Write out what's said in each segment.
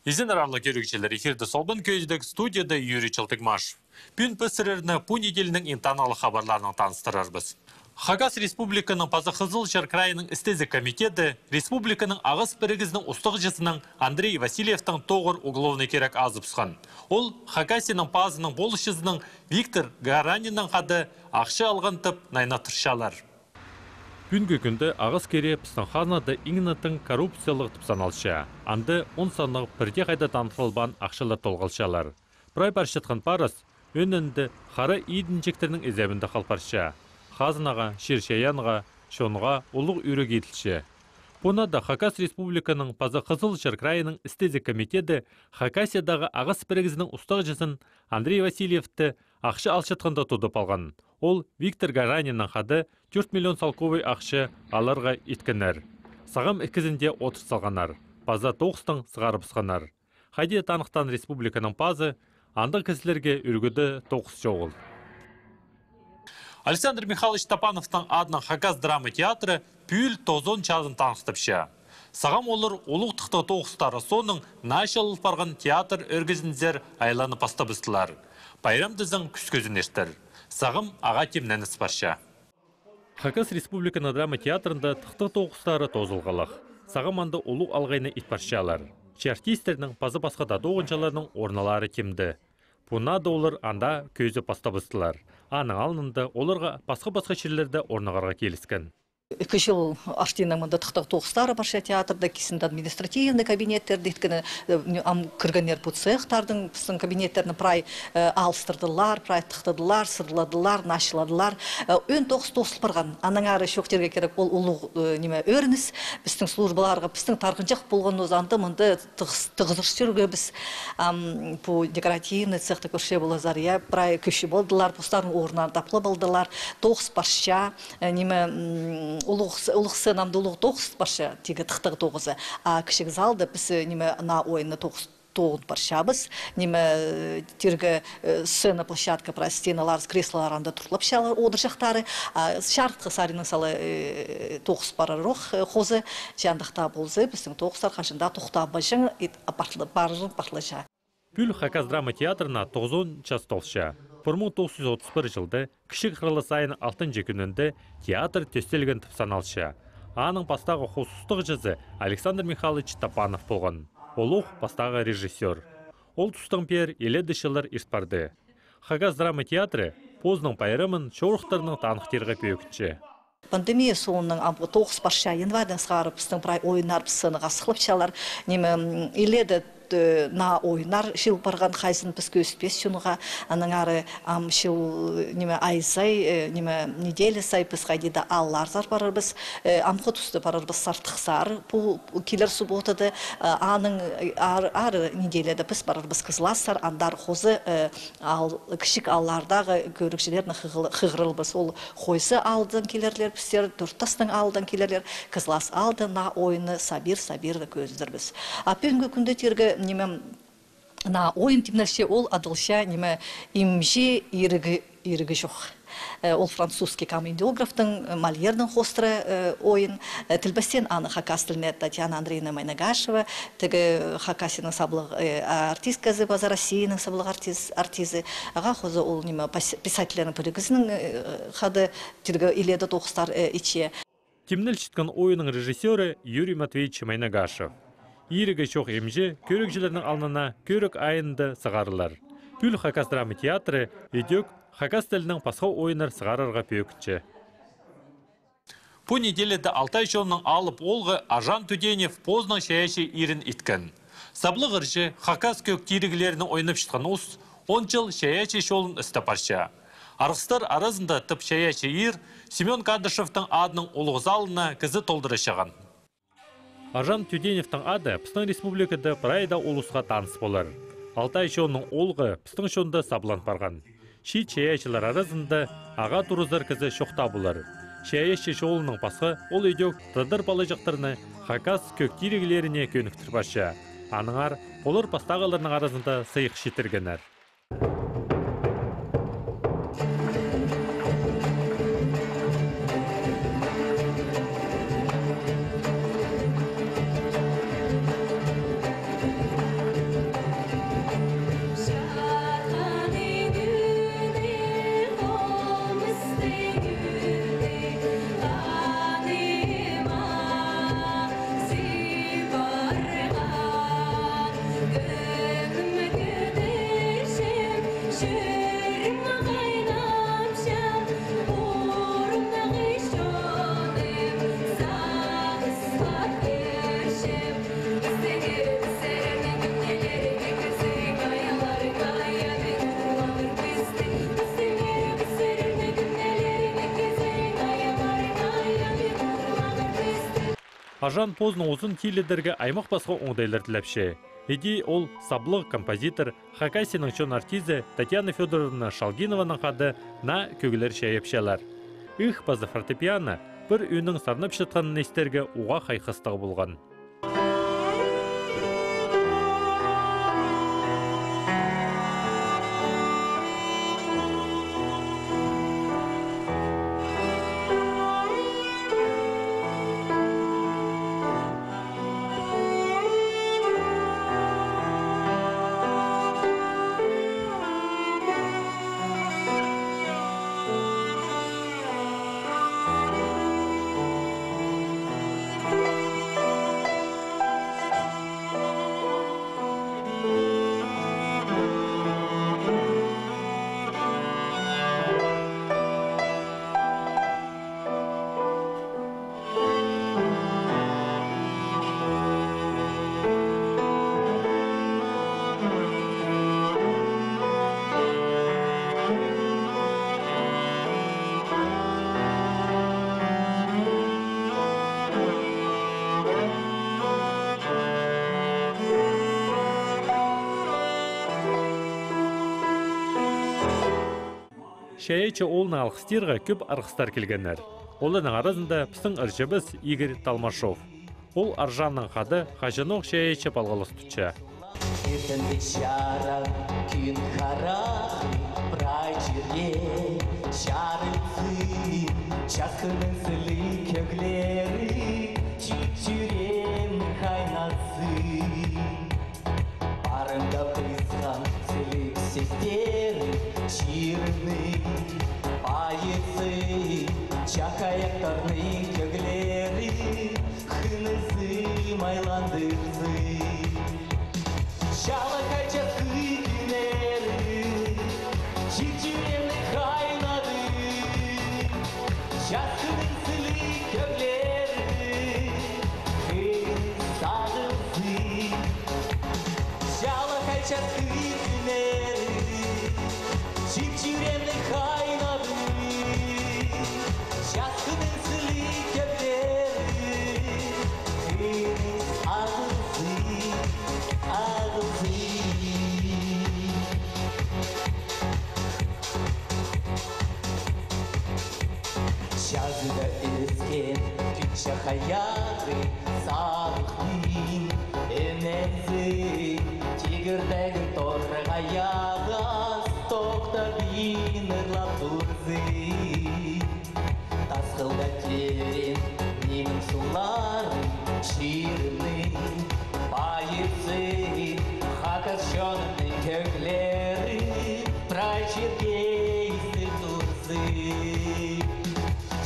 Изен арарлы көрігшілер эфирді солбын көздік студияда Юрий Чалтыгмаш. Пүн пөсіреріні пүн еделінің интаналы хабарларының таныстырарбыз. Хагас Республиканың Пазықызыл крайының істезі комитеті Республиканың ағыс бірігізінің ұстық Андрей Васильевтің тоғыр угловный керек азыпсқан. Ол Хагасының пазының болышызының Виктор Гаранинның қады ақшы алған тып найнатыршалар. Бүгінгі күнді ағыс кере пыстың ханады иңінатын коррупциялық тыпсаналшы. Анды 10 санығы бірде қайда танытылбан ақшылы толғалшалар. Бірай баршытқан парыз, өнінді қары идінчектерінің ezebінде қалпаршы. Хазынаға, Шершаянға, Шонға ұлық үйрек етілші. Бұнада Хакас Республиканың Пазықызыл крайының істезі комитеті Хакасиядағы ағыс бірігізінің ұстақ жысын Андрей Васильевті ақшы алшытқында тұдып алған. Ол Виктор Гаранинның қады 4 миллион салковый ақшы аларға еткінер. Сағым ikizінде отыр салғанар. Паза тоғыстың сығарыпсқанар. Хайде танықтан республиканың пазы андық кісілерге үргіді тоғыс жоғыл. Александр Михайлович Топановтың адынан Хагас драма театры пүл тозон чазын таныстыпшы. Сағам олар олық тұқты тоғыстары соның нашыл барған театр өргізіндер айланы пастабыстылар. Байрам дізің күс көзін ештір. Сағым аға темнәніс баршы. Хагас Республиканы драма театрында тұқты тоғыстары тозылғалық. Сағам анды олық алғайны итпаршалар. Артистерінің пазы басқада доғыншаларының орналары темді. Бұна да олар анда көзі пастабыстылар. Аның алынында оларға басқа жерлерде орнағарға келіскен. 2 жыл аштинның мұнда тұқтық тоғыстары барша театрда, кесінде административный кабинеттерді еткіні кіргенер бұл цехтардың біздің кабинеттеріні прай алыстырдылар, прай тұқтыдылар, сырладылар, нашыладылар. Өн тоғыс барған. Аның ары шөктерге керек ол ұлық өрініс. Біздің службаларға, біздің тарғынжақ болған өзанды мұнда тығызыршырге біз бұл декоративный цехті көрше болы зария, прай көші болдылар, бұстарын орнар таплы болдылар, тоғыс барша, Улықсы намды улық тоғыз барша, тегі тұқтығы тоғызы. А кішік залды біз на ойыны тоғын баршабыз. Тергі сцена площадка про стеналар с креслаларында тұрылып шалар одыр жақтары. Шартқы сарының салы тоғыз бары роқ қозы. Жандықта болзы, біздің тоғыздар қашында тоқта бажың барырын партылыша. Пүл Хакас драма театрына 90 час толшы. 1931 жылды кішік қырылы сайын 6 күнінде театр төстелген тұпсаналшы. Аның бастағы қосыстық жазы Александр Михайлович Топанов болған. Олуқ бастағы режиссер. Ол тұстың пер еледішілер ирспарды. Хагас драма театры позның пайрымын шорықтарының танықтерға пөйікінші. Пандемия соңының тоғыз барша январдан сығарып, біздің прай ойынар пысыныға сықылып шалар. Еледі на ойнар жыл барған қайсын біз көспес шынуға аның ары жыл айсай неделі сай біз қайдеді алларзар барыр біз амқы тұсты барыр біз сартықсар бұл келер субботады аның ары неделеді біз барыр біз қызласар андар қозы кішік аллардағы көрікшілеріні қығырыл біз ол қойсы алдын келерлер біздер дұрттастың алдын келерлер қызлас алды на ойыны сабир көздір біз. Апенгі күнді тергі на ойын темнерше ол адылша имже ирігі жоқ. Ол французский комедиографтың Мольердің хостры ойын. Тілбістен аны Хакас тіліне Татьяна Андреевна Майнагашева, тігі Хакасының саблық артистказы, база Россияның саблық артизы. Аға қозы ол писательерінің бірігізінің қады тіргі иледі тоқыстар иче. Темнел шыткан ойының режиссері Юрий Матвеевич Майнагашев. Ирігі шоқ емже көрікшілерінің алнына көрік айынды сығарылар. Пүл Хакас драма театры едек Хакас тілінің пасқа ойынар сығарарға пөйікчі. Бұл неделеді Алтай шоуының алып олғы Ажан Туденев позның шаяши ирін иткен. Саблы ғыршы Хакас көк тирігілерінің ойынып шытқан ұс 10 жыл шаяши шоуын істапарша. Арғыстар арасында тып шаяши ир Семен Кадышевтың адының олғы залына кізі толдырышыған. Ажан Тюденевтің ады Пыстың республикада прайда олысқа таныс болар. Алтай шоуының олғы Пыстың шоуында саблан барған. Ши чаяшылар арасында аға тұрыздар кізі шоқта болар. Чаяшы шоуының пасқы ол өйдек тыдыр балы жақтарыны Хакас көктирегілеріне көніктір башы. Аныңар олар пастағаларының арасында сыйық шетіргенер. Ажан позны озын келедерге аймақ басқа оңдайлар тіләпше. Еди ол саблық композитор Хакасияның чон артизі Татьяна Федоровна Шалгинованың қады на көгілер шәйепшелер. Их базы фортепиано бір үйінің сарнып шытқанын естерге уға қайқыстығы болған. Шәйечі олны алқыстырға көп арқыстар келгенер. Олының арасында пістің ұршыбыз Игорь Талмашов. Ол аржанның қады қажынық шәйечі балғалыс тұтша. Çakayaklarını kögleri hınızı maylandırdı Şalakayca günleri çiçeğimle kaynadı Şaskının sılı kögleri hınız sarıldı Şalakayca günleri çiçeğimle kaynadı Şazıda esken küçük hayatı sağlıklı emenzi Çigirdegi torre hayada stokta binirlap durzi Tasqılda terin nemin suları şiirli Bayısı hakas şonun kökleri Praçirge izdir durzi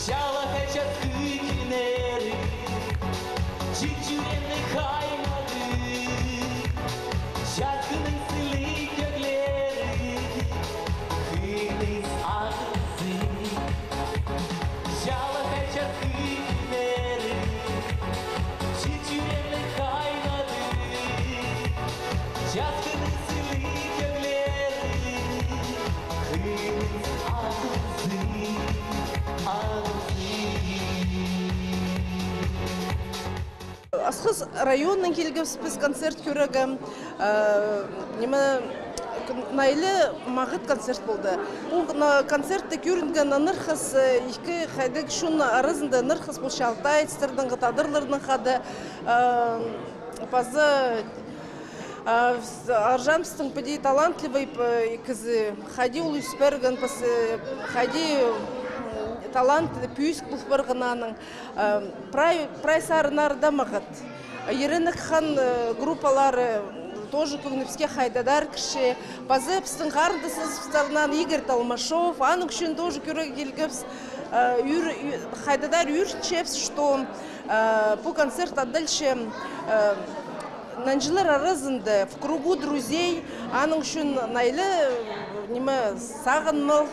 Şalakayca günleri çiçeğimle kaynadı Şarkının sılı kökleri hınız ağzı Şalakayca günleri çiçeğimle kaynadı Şarkının sılı kökleri hınız ağzı Асхыз районның келгіміз біз концерт көрігі найлы мағыт концерт болды. Ол концертті көрінген нырхыз екі қайдық шын арызында нырхыз бұл шалтай, цтердің ғытадырлардың қады пазы аржамстың пөдей талантливый кізі хади ол үспергін хади талант пүйіск бұл бірғынаның прай сарынарда мағыт. Ерінік хан группалары тоже көңіпске хайдадар кіші. Базы пістің қарындысыздарынан Игорь Талмашов, аның үшін тоже көрігі келгіпс. Хайдадар үрчепс, что по концерту дальше Нанжилар арасында в кругу друзей, аның үшін найлы сағынмыл,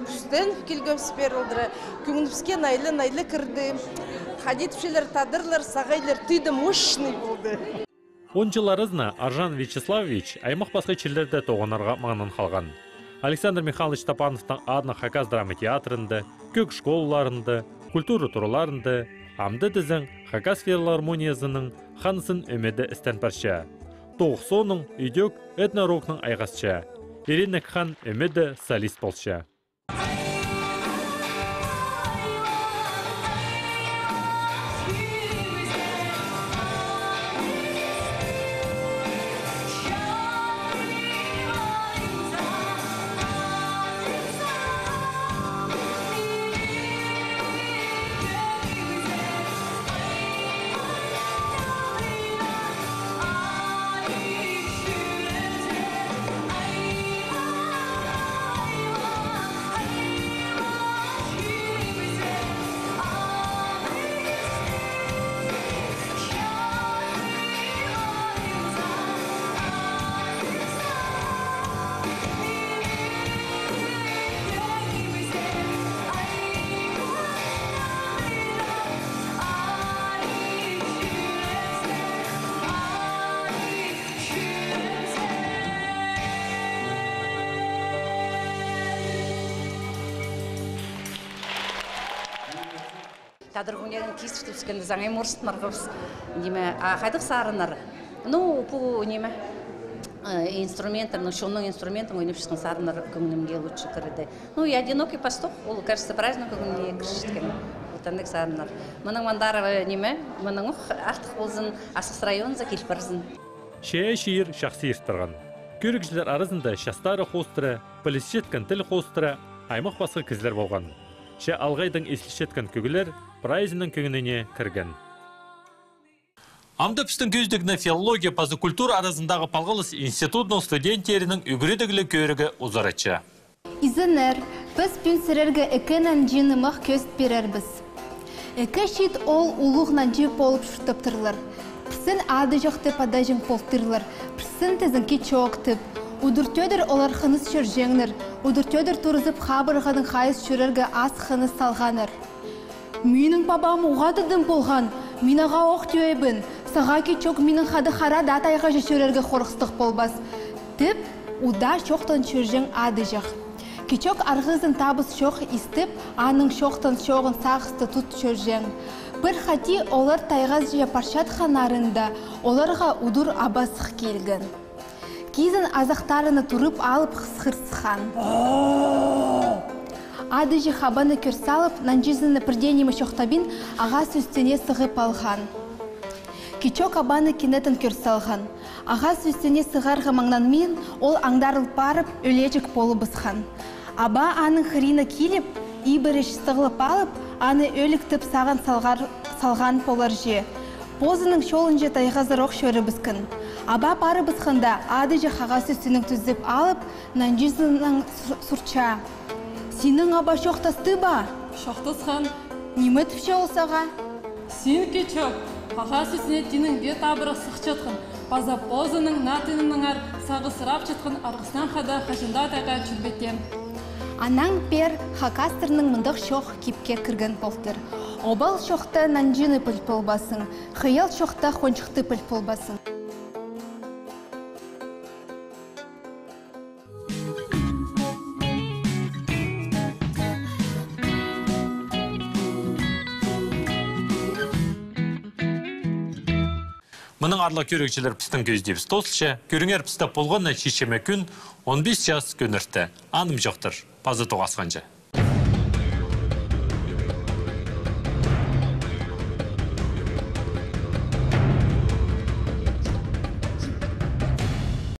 күстен келгіп сперілдірі, көңініпске найлы кірді. Хадитпшелер тадырлар, сағайлар түйді мощный болды. 10 жыл арызына Аржан Вячеславович аймақ басқа черлерді тоғынарға маңын қалған. Александр Михайлович Топановтың адына Хакас драма театрында, көк школаларында, культура тураларында, Амды дізің Хагас филармониясының ханысын өмеді істен парша. Тоғысоның үйдек этнорокның айғасча. Ирина хан өмеді солист болша. Тадргунен кистүскенде заңай морст маргыз неме хайдык сарынар. Ну, по неме инструментом, шонның инструментом ойнап шыққан сарынар көңілімге лучше кірді. Ну, и одинокий пастух, ол, кажется, праздник көңілге кіршіткен. Отандық сарынар. Мұның мандары неме, мұның артық болзын, асыс районза келіп барзын. Шея шиыр шақсы ертірған. Көрікшілер арасында шастары қостыры, полисшеткен тіл қостыры, аймақ басқы кізлер болған. Ше алғайдың еслішеткен көгілер прайзының көңініне кірген. Амды пістің көздігіне филология пазы культура арасындағы палғылыс институтның студенттерінің үгіредігілі көрігі ұзаратшы. Изінер, біз пүнсірерге әкенен жинымақ көст берербіз. Әке шет ол ұлығынан жеп болып шүттіптірлер. Пірсін ады жоқты падажың полтырлар, пірсін тізін кечоқтып. Удуртөдір олар қыныз шүржеңнір, удуртөдір тұрызып қабырғадың қайыз шүрерге аз қыныз салғаныр. Менің бабам ұғадыдым болған, мен аға оқ түйебін, саға кечок менің қады қара датайға шүрерге қорқыстық болбас. Тіп, уда шоқтан шүржең ады жақ. Кечок арғызын табыс шоқ істіп, аның шоқтан шоғын сағысты тұт шүржең. Бір қати олар тайғаз же паршат қанарында, оларға удур абасық келген. Кезін азақтарыны тұрып алып қысқырсыған. Ады же хабаны көрсалып, нанжызыны бірденемі шоқтабин аға сөстене сығып алған. Кечок абаны кенетін көрсалған. Аға сөстене сығарға маңнан мен ол аңдарылып барып, өлежік болы бұсқан. Аба аның хырина келіп, ибіріш сығылып алып, аны өліктіп саған салған полар же. Позының шолынже тайғазырақ шөрі бұскын. Аба бары бұсқанда ады же қаға сөстенің түзіп алып, нанжызының сұрча. Сенің аба шоқтасты ба? Шоқтасқан. Немі түпше олсаға? Сен кечок, қаға сөзіне тенің бет абырық сықчатқын. База позының натынының ар сағы сырап чатқын арғыстан қада қашында тайға чүрбеттен. Анаң пер хакастырның мұндық шоқ кепке кірген болтыр. Обал шоқта нанжыны пүл басың, қиял шоқта қоншықты пүл басың. Мұның арлы көрекшілер пістің көздебіз тосылшы, көріңер пісті болғанна шешеме күн 15 жас көнірті. Аным жоқтыр, пазы тоғасқанша.